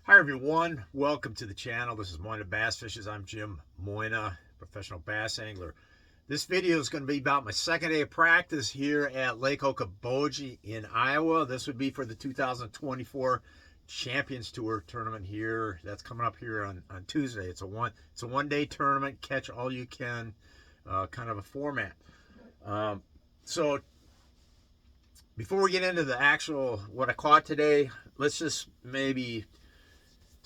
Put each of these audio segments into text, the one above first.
Hi everyone, welcome to the channel. This is Moyna Bass Fishes. I'm Jim Moyna, professional bass angler. This video is going to be about my second day of practice here at Lake Okoboji in Iowa. This would be for the 2024 Champions Tour tournament here. That's coming up here on Tuesday. It's a one-day tournament, catch all you can kind of a format. So before we get into the actual what I caught today, let's just maybe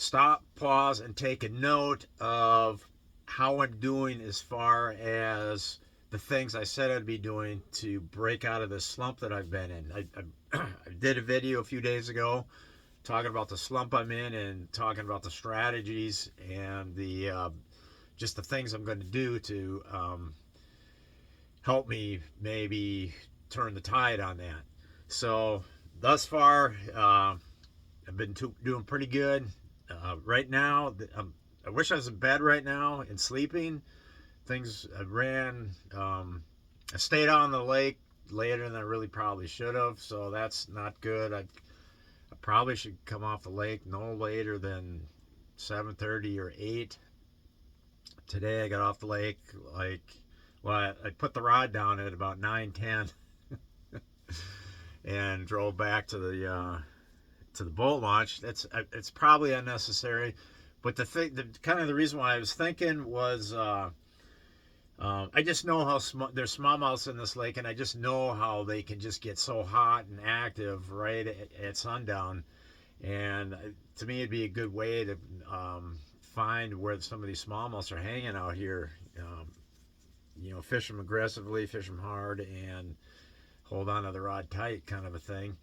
stop, pause, and take a note of how I'm doing as far as the things I said I'd be doing to break out of the slump that I've been in. I did a video a few days ago talking about the slump I'm in and talking about the strategies and the just the things I'm going to do to help me maybe turn the tide on that. So thus far, I've been doing pretty good. Right now, I wish I was in bed right now and sleeping. I stayed on the lake later than I really probably should have, so that's not good. I probably should come off the lake no later than 7:30 or 8. Today I got off the lake I put the rod down at about 9:10 and drove back to the boat launch. It's probably unnecessary, but the reason why I was thinking was I just know how there's smallmouths in this lake, and I just know how they can just get so hot and active right at sundown. And to me, it'd be a good way to find where some of these smallmouths are hanging out here. Fish them aggressively, fish them hard, and hold on to the rod tight, kind of a thing.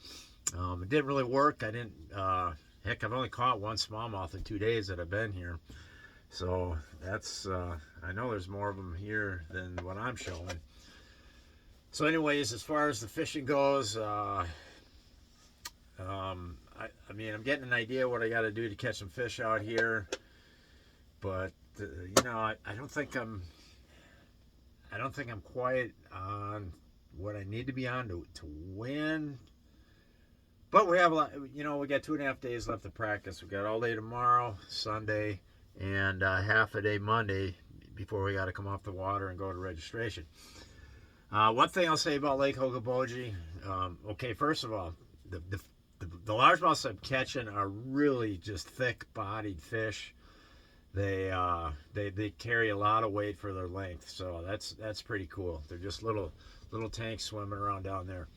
It didn't really work. Heck, I've only caught one smallmouth in 2 days that I've been here. So that's, I know there's more of them here than what I'm showing. So anyways, as far as the fishing goes, I mean, I'm getting an idea what I got to do to catch some fish out here. But, I don't think I'm quite on what I need to be on to win. But we have a lot, we got 2.5 days left of practice. We got all day tomorrow, Sunday, and half a day Monday before we got to come off the water and go to registration. One thing I'll say about Lake Okoboji, okay, first of all, the largemouths I'm catching are really just thick-bodied fish. They carry a lot of weight for their length, so that's pretty cool. They're just little tanks swimming around down there.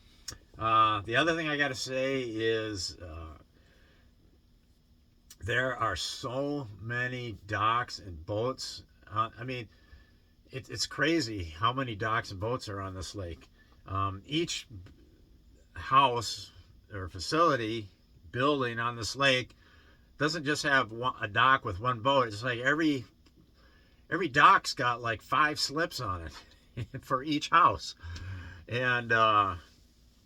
The other thing I got to say is there are so many docks and boats. I mean, it's crazy how many docks and boats are on this lake. Each house or facility building on this lake doesn't just have a dock with one boat. It's like every dock's got like 5 slips on it for each house. And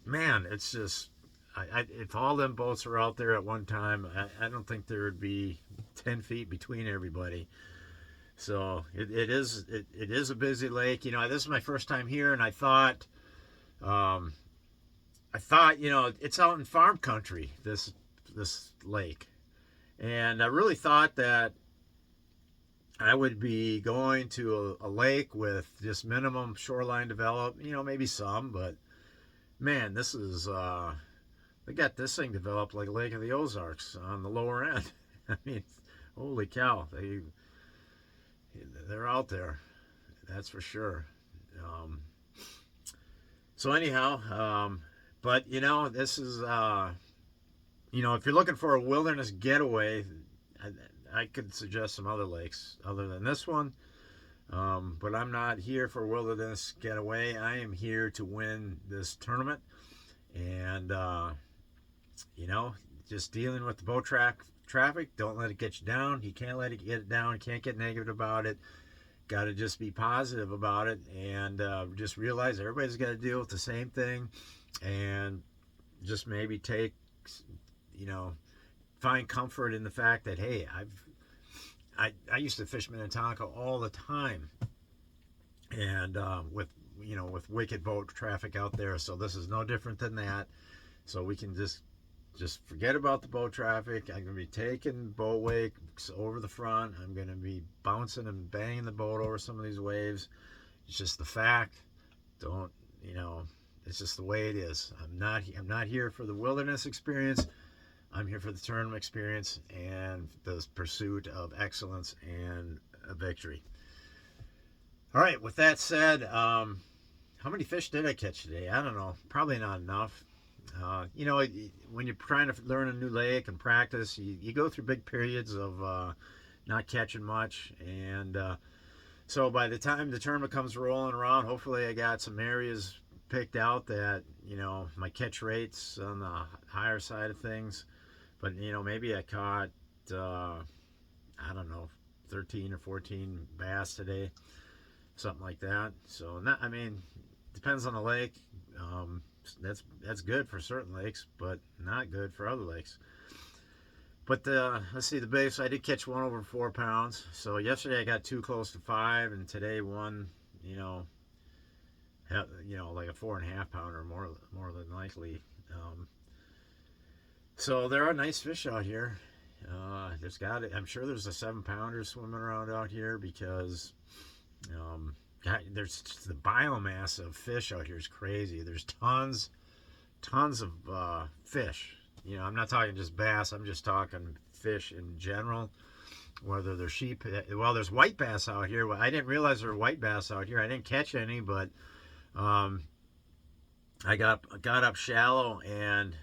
man, it's just, if all them boats were out there at one time, I don't think there would be 10 feet between everybody. So it is a busy lake. This is my first time here, and I thought, it's out in farm country, this lake. And I really thought that I would be going to a lake with just minimum shoreline development, maybe some, but man, this is, they got this thing developed like Lake of the Ozarks on the lower end. I mean, holy cow, they're out there, that's for sure. So anyhow, but this is, if you're looking for a wilderness getaway, I could suggest some other lakes other than this one. But I'm not here for a wilderness getaway. I am here to win this tournament. And, just dealing with the boat traffic. Don't let it get you down. You can't let it get down. Can't get negative about it. Got to just be positive about it. And just realize everybody's got to deal with the same thing. And just maybe find comfort in the fact that, hey, I used to fish Minnetonka all the time, and with wicked boat traffic out there, so this is no different than that. So we can just just forget about the boat traffic. I'm going to be taking boat wakes over the front. I'm going to be bouncing and banging the boat over some of these waves. It's just the fact. Don't, you know, it's just the way it is. I'm not here for the wilderness experience. I'm here for the tournament experience and the pursuit of excellence and a victory. All right, with that said, how many fish did I catch today? I don't know. Probably not enough. You know, when you're trying to learn a new lake and practice, you go through big periods of not catching much. And so by the time the tournament comes rolling around, hopefully I got some areas picked out that, you know, my catch rate's on the higher side of things. But, you know, maybe I caught, I don't know, 13 or 14 bass today. Something like that. So, I mean, depends on the lake. That's good for certain lakes, but not good for other lakes. But let's see, the base, I did catch one over 4 pounds. So yesterday I got 2 close to 5, and today one, you know, like a 4.5 pounder, more than likely. So there are nice fish out here. I'm sure there's a 7 pounder swimming around out here because there's the biomass of fish out here is crazy. There's tons of fish. You know, I'm not talking just bass. I'm just talking fish in general. Whether they're sheep, well, there's white bass out here. I didn't realize there were white bass out here. I didn't catch any, but I got up shallow and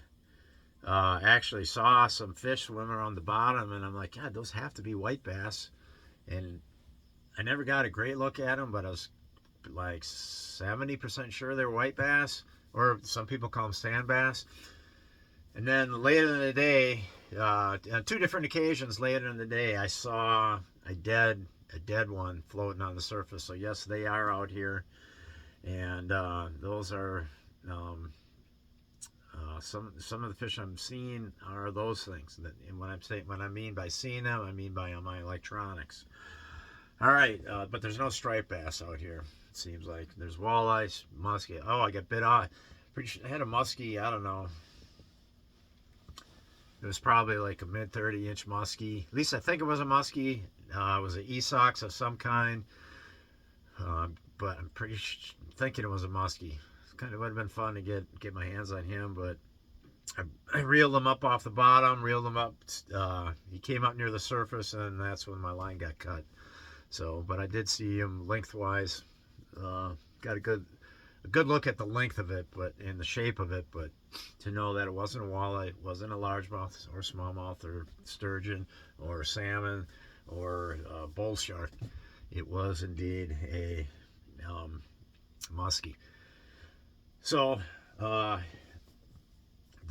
actually saw some fish swimming around the bottom, and I'm like, God, those have to be white bass. And I never got a great look at them, but I was like 70% sure they were white bass, or some people call them sand bass. And then later in the day, on 2 different occasions later in the day, I saw a dead one floating on the surface. So yes, they are out here, and those are some of the fish I'm seeing are those things. And when I mean by seeing them, I mean by on my electronics. All right, but there's no striped bass out here. It seems like there's walleyes, muskie. Oh, I got bit off. Pretty sure I had a muskie. I don't know. It was probably like a mid 30-inch muskie. At least I think it was a muskie. It was an Esox of some kind. But I'm thinking it was a muskie. It kind of would have been fun to get my hands on him, but I reeled him up off the bottom. Reeled him up. He came up near the surface, and that's when my line got cut. So, but I did see him lengthwise. Got a good look at the length of it, but in the shape of it. But to know that it wasn't a walleye, it wasn't a largemouth or smallmouth or sturgeon or salmon or bull shark, it was indeed a muskie. So the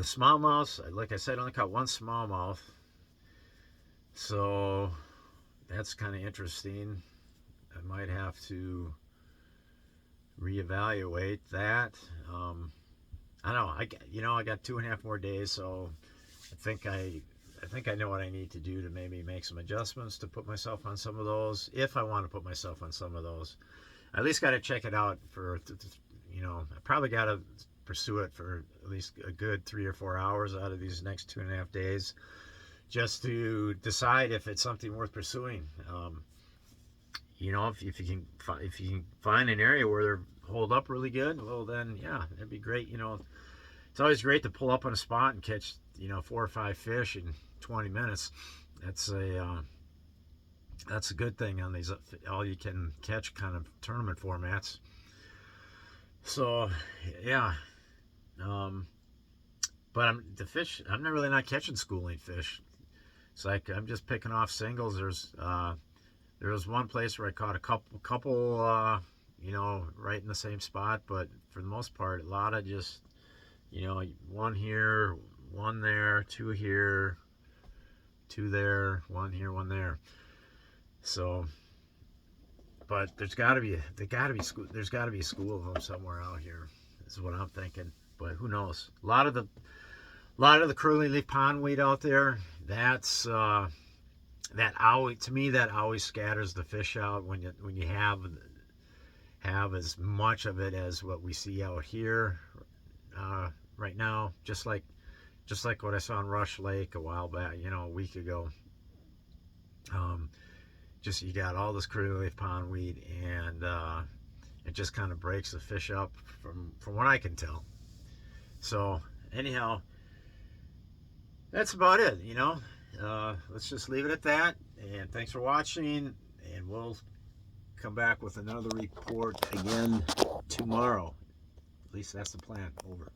smallmouths, like I said, I only caught one smallmouth. So that's kind of interesting. I might have to reevaluate that. I don't know. I got 2.5 more days, so I think I know what I need to do to maybe make some adjustments to put myself on some of those. If I want to put myself on some of those, I at least got to check it out for, you know, I probably got to pursue it for at least a good 3 or 4 hours out of these next 2.5 days, just to decide if it's something worth pursuing. You know, if you can find an area where they hold up really good, well then yeah, that'd be great. You know, it's always great to pull up on a spot and catch, you know, 4 or 5 fish in 20 minutes. That's a good thing on these all you can catch kind of tournament formats. So yeah, but I'm not really not catching schooling fish. It's like I'm just picking off singles. There was one place where I caught a couple you know, right in the same spot, but for the most part, a lot of just, you know, one here, one there, 2 here, 2 there, 1 here, 1 there. So, but there's got to be a school of them somewhere out here. This is what I'm thinking, but who knows? A lot of the curly leaf pondweed out there. That's to me that always scatters the fish out when you have as much of it as what we see out here right now. Just like just like what I saw in Rush Lake a while back, you know, a week ago. Just you got all this curly pondweed, and it just kind of breaks the fish up from what I can tell. So anyhow, that's about it, you know. Let's just leave it at that, and thanks for watching, and we'll come back with another report again tomorrow. At least that's the plan. Over.